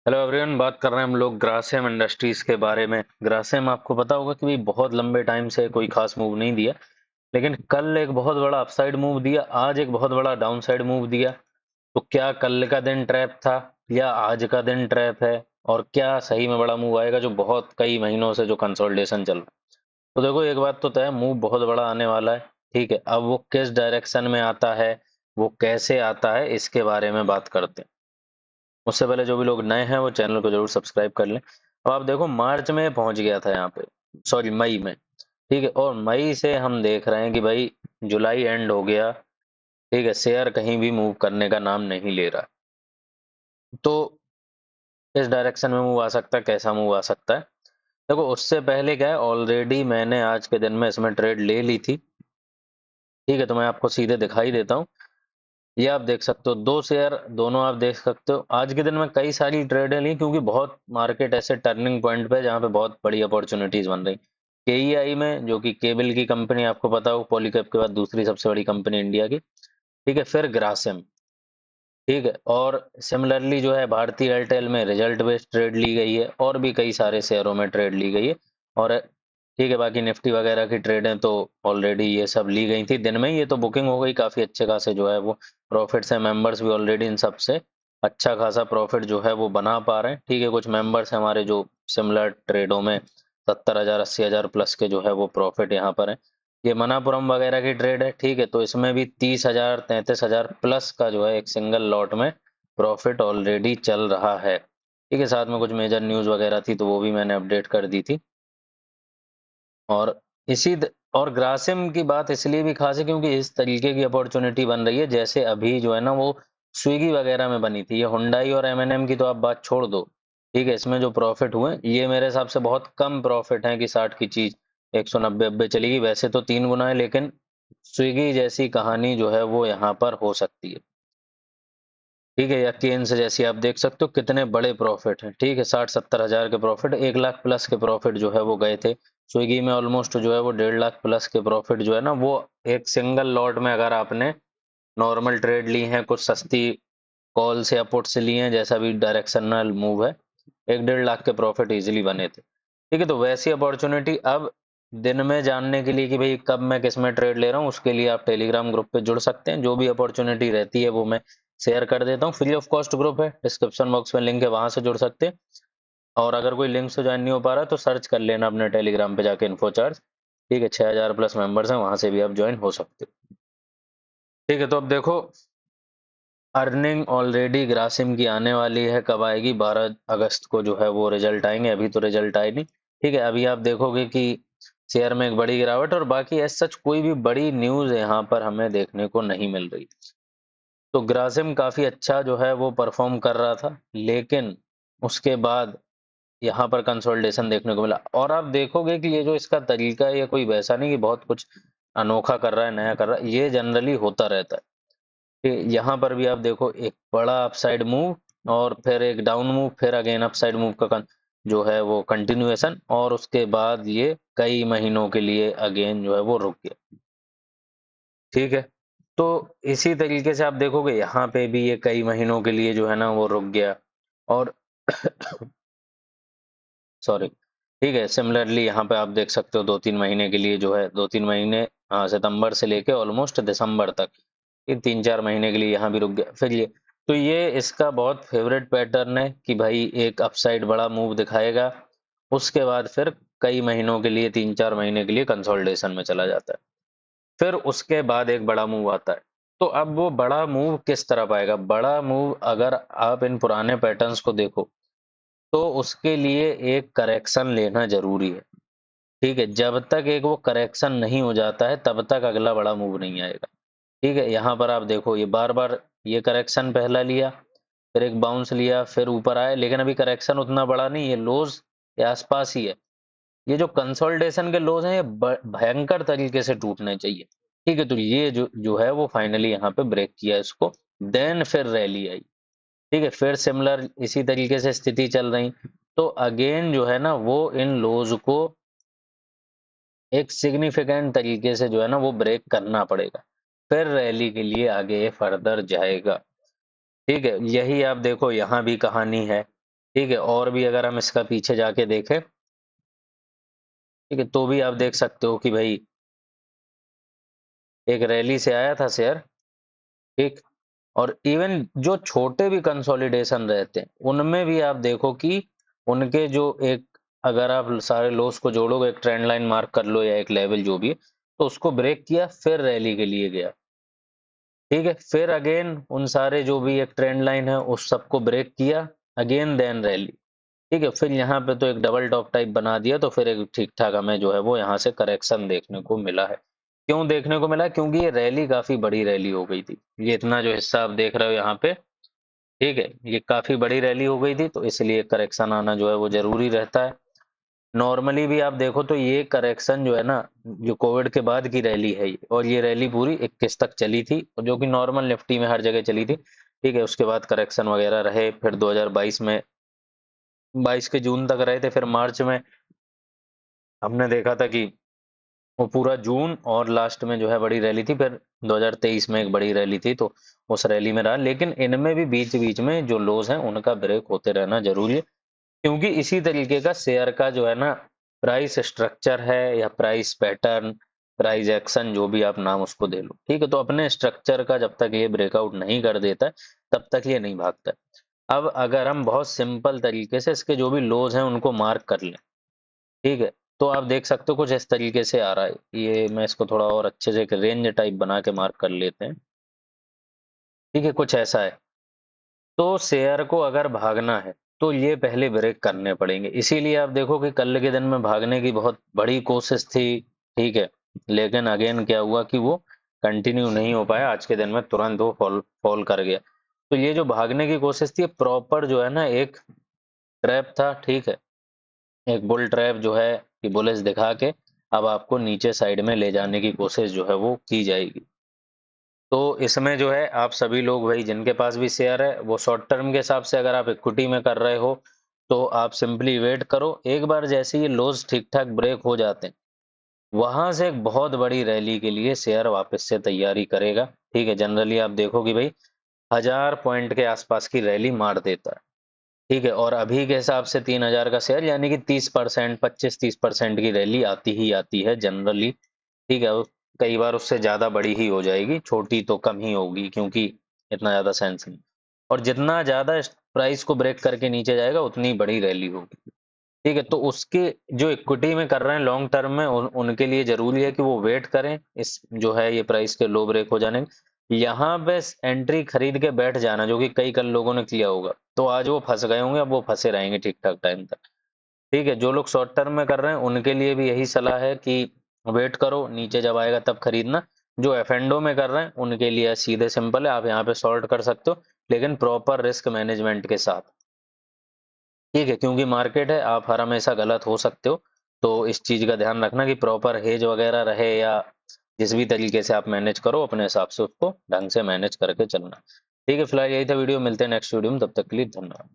Hello everyone, बात कर रहे हैं हम लोग ग्रासिम इंडस्ट्रीज के बारे में। ग्रासिम आपको पता होगा कि भाई बहुत लंबे टाइम से कोई खास मूव नहीं दिया, लेकिन कल एक बहुत बड़ा अपसाइड मूव दिया, आज एक बहुत बड़ा डाउनसाइड मूव दिया। तो क्या कल का दिन ट्रैप था या आज का दिन ट्रैप है, और क्या सही में बड़ा मूव आएगा जो बहुत कई महीनों से जो कंसोलिडेशन चल रहा है। तो देखो, एक बात तो तय है, मूव बहुत बड़ा आने वाला है। ठीक है, अब वो किस डायरेक्शन में आता है, वो कैसे आता है, इसके बारे में बात करते हैं। उससे पहले जो भी लोग नए हैं वो चैनल को जरूर सब्सक्राइब कर लें। अब आप देखो, मार्च में पहुंच गया था यहाँ पे, सॉरी मई में। ठीक है, और मई से हम देख रहे हैं कि भाई जुलाई एंड हो गया। ठीक है, शेयर कहीं भी मूव करने का नाम नहीं ले रहा। तो इस डायरेक्शन में मूव आ सकता है, कैसा मूव आ सकता है। देखो, उससे पहले क्या है, ऑलरेडी मैंने आज के दिन में इसमें ट्रेड ले ली थी। ठीक है, तो मैं आपको सीधे दिखाई देता हूँ। ये आप देख सकते हो, दो शेयर दोनों आप देख सकते हो। आज के दिन में कई सारी ट्रेडें ली क्योंकि बहुत मार्केट ऐसे टर्निंग पॉइंट पे जहाँ पे बहुत बड़ी अपॉर्चुनिटीज बन रही। केईआई में, जो कि केबल की कंपनी, आपको पता हो पॉलीकैब के बाद दूसरी सबसे बड़ी कंपनी इंडिया की। ठीक है, फिर ग्रासिम। ठीक है, और सिमिलरली जो है भारतीय एयरटेल में रिजल्ट बेस्ड ट्रेड ली गई है, और भी कई सारे शेयरों में ट्रेड ली गई है। और ठीक है, बाकी निफ्टी वगैरह की ट्रेडें तो ऑलरेडी ये सब ली गई थी दिन में। ये तो बुकिंग हो गई काफी अच्छे खासे, जो है वो प्रॉफिट्स है। मेंबर्स भी ऑलरेडी इन सब से अच्छा खासा प्रॉफिट जो है वो बना पा रहे हैं। ठीक है, कुछ मेंबर्स हमारे जो सिमिलर ट्रेडों में 70,000 80,000 प्लस के जो है वो प्रॉफिट यहाँ पर है। ये मनापुरम वगैरह की ट्रेड है। ठीक है, तो इसमें भी 30,000 33,000 प्लस का जो है एक सिंगल लॉट में प्रॉफिट ऑलरेडी चल रहा है। ठीक है, साथ में कुछ मेजर न्यूज वगैरह थी तो वो भी मैंने अपडेट कर दी थी। और और ग्रासिम की बात इसलिए भी खास है क्योंकि इस तरीके की अपॉर्चुनिटी बन रही है जैसे अभी जो है ना वो स्विगी वगैरह में बनी थी। ये हुंडई और एमएनएम की तो आप बात छोड़ दो। ठीक है, इसमें जो प्रॉफिट हुए ये मेरे हिसाब से बहुत कम प्रॉफिट है कि 60 की चीज 190 चलेगी। वैसे तो 3 गुना है, लेकिन स्विगी जैसी कहानी जो है वो यहाँ पर हो सकती है। ठीक है, या केन्स जैसी आप देख सकते हो कितने बड़े प्रॉफिट हैं। ठीक है, 60 70 हजार के प्रॉफिट, 1 लाख प्लस के प्रॉफिट जो है वो गए थे। स्विगी में ऑलमोस्ट जो है वो 1.5 लाख प्लस के प्रॉफिट जो है ना वो एक सिंगल लॉट में, अगर आपने नॉर्मल ट्रेड ली है, कुछ सस्ती कॉल से या पुट से लिए हैं, जैसा भी डायरेक्शनल मूव है, 1 1.5 लाख के प्रॉफिट इजीली बने थे। ठीक है, तो वैसी अपॉर्चुनिटी अब दिन में जानने के लिए कि भाई कब मैं किस में ट्रेड ले रहा हूँ, उसके लिए आप टेलीग्राम ग्रुप पे जुड़ सकते हैं। जो भी अपॉर्चुनिटी रहती है वो मैं शेयर कर देता हूँ। फ्री ऑफ कॉस्ट ग्रुप है, डिस्क्रिप्शन बॉक्स में लिंक है, वहां से जुड़ सकते हैं। और अगर कोई लिंक से ज्वाइन नहीं हो पा रहा तो सर्च कर लेना अपने टेलीग्राम पे जाके इन्फो चार्ज। ठीक है, 6,000 प्लस मेंबर्स हैं, वहां से भी आप ज्वाइन हो सकते हो। ठीक है, तो अब देखो, अर्निंग ऑलरेडी ग्रासिम की आने वाली है। कब आएगी? 12 अगस्त को जो है वो रिजल्ट आएंगे। अभी तो रिजल्ट आए नहीं। ठीक है, अभी आप देखोगे कि शेयर में एक बड़ी गिरावट, और बाकी एज सच कोई भी बड़ी न्यूज यहाँ पर हमें देखने को नहीं मिल रही। तो ग्रासिम काफी अच्छा जो है वो परफॉर्म कर रहा था, लेकिन उसके बाद यहाँ पर कंसोलिडेशन देखने को मिला। और आप देखोगे कि ये जो इसका तरीका है, ये कोई वैसा नहीं कि बहुत कुछ अनोखा कर रहा है, नया कर रहा है। ये जनरली होता रहता है कि यहाँ पर भी आप देखो, एक बड़ा अपसाइड मूव और फिर एक डाउन मूव, फिर अगेन अपसाइड मूव का जो है वो कंटिन्यूएशन, और उसके बाद ये कई महीनों के लिए अगेन जो है वो रुक गया। ठीक है, तो इसी तरीके से आप देखोगे यहाँ पे भी ये कई महीनों के लिए जो है ना वो रुक गया। और सॉरी, ठीक है, सिमिलरली यहाँ पे आप देख सकते हो 2 3 महीने के लिए जो है, 2 3 महीने, हाँ, सितंबर से लेके ऑलमोस्ट दिसंबर तक, ये 3 4 महीने के लिए यहाँ भी रुक गया। फिर ये, तो ये इसका बहुत फेवरेट पैटर्न है कि भाई एक अपसाइड बड़ा मूव दिखाएगा, उसके बाद फिर कई महीनों के लिए, 3 4 महीने के लिए कंसोलिडेशन में चला जाता है, फिर उसके बाद एक बड़ा मूव आता है। तो अब वो बड़ा मूव किस तरफ आएगा? बड़ा मूव अगर आप इन पुराने पैटर्न्स को देखो तो उसके लिए एक करेक्शन लेना जरूरी है। ठीक है, जब तक एक वो करेक्शन नहीं हो जाता है तब तक अगला बड़ा मूव नहीं आएगा। ठीक है, यहाँ पर आप देखो, ये बार बार ये करेक्शन पहला लिया, फिर एक बाउंस लिया, फिर ऊपर आए, लेकिन अभी करेक्शन उतना बड़ा नहीं है, लोज के आसपास ही है। ये जो कंसोलिडेशन के लोज हैं, ये भयंकर तरीके से टूटने चाहिए। ठीक है, तो ये जो जो है वो फाइनली यहाँ पे ब्रेक किया इसको, देन फिर रैली आई। ठीक है, फिर सिमिलर इसी तरीके से स्थिति चल रही। तो अगेन जो है ना वो इन लोज को एक सिग्निफिकेंट तरीके से जो है ना वो ब्रेक करना पड़ेगा, फिर रैली के लिए आगे फर्दर जाएगा। ठीक है, यही आप देखो यहाँ भी कहानी है। ठीक है, और भी अगर हम इसका पीछे जाके देखें, ठीक है, तो भी आप देख सकते हो कि भाई एक रैली से आया था शेयर, ठीक। और इवन जो छोटे भी कंसोलिडेशन रहते हैं, उनमें भी आप देखो कि उनके जो एक, अगर आप सारे लोस को जोड़ोगे, एक ट्रेंड लाइन मार्क कर लो या एक लेवल जो भी है, तो उसको ब्रेक किया, फिर रैली के लिए गया, ठीक है, फिर अगेन उन सारे जो भी एक ट्रेंड लाइन है उस सबको ब्रेक किया, अगेन देन रैली, ठीक है, फिर यहाँ पे तो एक डबल टॉप टाइप बना दिया, तो फिर एक ठीक ठाक हमें जो है वो यहाँ से करेक्शन देखने को मिला है। क्यों देखने को मिला? क्योंकि ये रैली काफी बड़ी रैली हो गई थी, ये इतना जो हिस्सा आप देख रहे हो यहाँ पे, ठीक है, ये काफी बड़ी रैली हो गई थी, तो इसलिए करेक्शन आना जो है वो जरूरी रहता है। नॉर्मली भी आप देखो तो ये करेक्शन जो है ना, जो कोविड के बाद की रैली है ये, और ये रैली पूरी 21 तक चली थी, और जो कि नॉर्मल निफ्टी में हर जगह चली थी, ठीक है, उसके बाद करेक्शन वगैरह रहे, फिर 2022 में 22 के जून तक रहे थे, फिर मार्च में हमने देखा था कि वो पूरा जून और लास्ट में जो है बड़ी रैली थी, फिर 2023 में एक बड़ी रैली थी, तो उस रैली में रहा, लेकिन इनमें भी बीच बीच में जो लोज हैं उनका ब्रेक होते रहना जरूरी है, क्योंकि इसी तरीके का शेयर का जो है ना प्राइस स्ट्रक्चर है, या प्राइस पैटर्न, प्राइस एक्शन, जो भी आप नाम उसको दे लो, ठीक है, तो अपने स्ट्रक्चर का जब तक ये ब्रेकआउट नहीं कर देता है, तब तक ये नहीं भागता है। अब अगर हम बहुत सिंपल तरीके से इसके जो भी लोज हैं उनको मार्क कर लें, ठीक है, तो आप देख सकते हो कुछ इस तरीके से आ रहा है, ये मैं इसको थोड़ा और अच्छे से एक रेंज टाइप बना के मार्क कर लेते हैं, ठीक है, कुछ ऐसा है। तो शेयर को अगर भागना है तो ये पहले ब्रेक करने पड़ेंगे, इसीलिए आप देखो कि कल के दिन में भागने की बहुत बड़ी कोशिश थी, ठीक है, लेकिन अगेन क्या हुआ कि वो कंटिन्यू नहीं हो पाया, आज के दिन में तुरंत वो फॉल फॉल कर गया। तो ये जो भागने की कोशिश थी, प्रॉपर जो है ना एक ट्रैप था, ठीक है, एक बुल ट्रैप जो है कि बुलिश दिखा के अब आपको नीचे साइड में ले जाने की कोशिश जो है वो की जाएगी। तो इसमें जो है आप सभी लोग भाई जिनके पास भी शेयर है, वो शॉर्ट टर्म के हिसाब से अगर आप इक्विटी में कर रहे हो, तो आप सिंपली वेट करो, एक बार जैसे ही लोज ठीक ठाक ब्रेक हो जाते हैं, वहां से एक बहुत बड़ी रैली के लिए शेयर वापस से तैयारी करेगा, ठीक है, जनरली आप देखो कि भाई 1000 पॉइंट के आसपास की रैली मार देता है, ठीक है, और अभी के हिसाब से 3000 का शेयर, यानी कि 30%, 25-30% की रैली आती ही आती है जनरली, ठीक है, कई बार उससे ज़्यादा बड़ी ही हो जाएगी, छोटी तो कम ही होगी, क्योंकि इतना ज़्यादा सेंस नहीं, और जितना ज़्यादा प्राइस को ब्रेक करके नीचे जाएगा उतनी बड़ी रैली होगी, ठीक है, तो उसके जो इक्विटी में कर रहे हैं लॉन्ग टर्म में, उनके लिए जरूरी है कि वो वेट करें इस जो है ये प्राइस के लो ब्रेक हो जाने, यहाँ पे एंट्री खरीद के बैठ जाना, जो कि कई कल लोगों ने किया होगा, तो आज वो फंस गए होंगे, अब वो फंसे रहेंगे ठीक ठाक टाइम तक, ठीक है, जो लोग शॉर्ट टर्म में कर रहे हैं उनके लिए भी यही सलाह है कि वेट करो, नीचे जब आएगा तब खरीदना, जो एफ एंडो में कर रहे हैं उनके लिए सीधे सिंपल है, आप यहाँ पे शॉर्ट कर सकते हो, लेकिन प्रॉपर रिस्क मैनेजमेंट के साथ, ठीक है, क्योंकि मार्केट है, आप हर हमेशा गलत हो सकते हो, तो इस चीज का ध्यान रखना कि प्रॉपर हेज वगैरह रहे, या जिस भी तरीके से आप मैनेज करो अपने हिसाब से उसको ढंग से मैनेज करके चलना, ठीक है, फिलहाल यही था वीडियो, मिलते हैं नेक्स्ट वीडियो में, तब तक के लिए धन्यवाद।